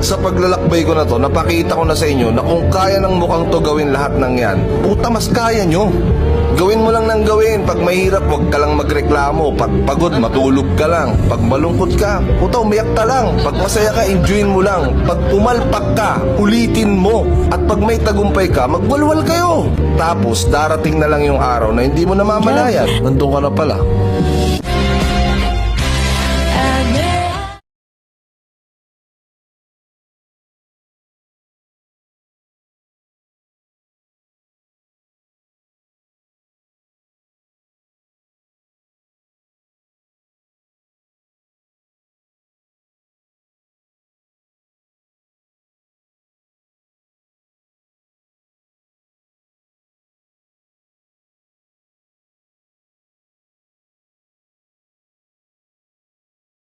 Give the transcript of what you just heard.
At sa paglalakbay ko na to, napakita ko na sa inyo na kung kaya ng mukhang to gawin lahat ng yan, puta mas kaya nyo. Gawin mo lang ng gawin. Pag mahirap, huwag ka lang magreklamo. Pag pagod, matulog ka lang. Pag malungkot ka, puta, umiyak ka lang. Pag masaya ka, enjoyin mo lang. Pag pumalpak ka, ulitin mo. At pag may tagumpay ka, magwalwal kayo. Tapos, darating na lang yung araw na hindi mo namamalayan. Nandun ka na pala.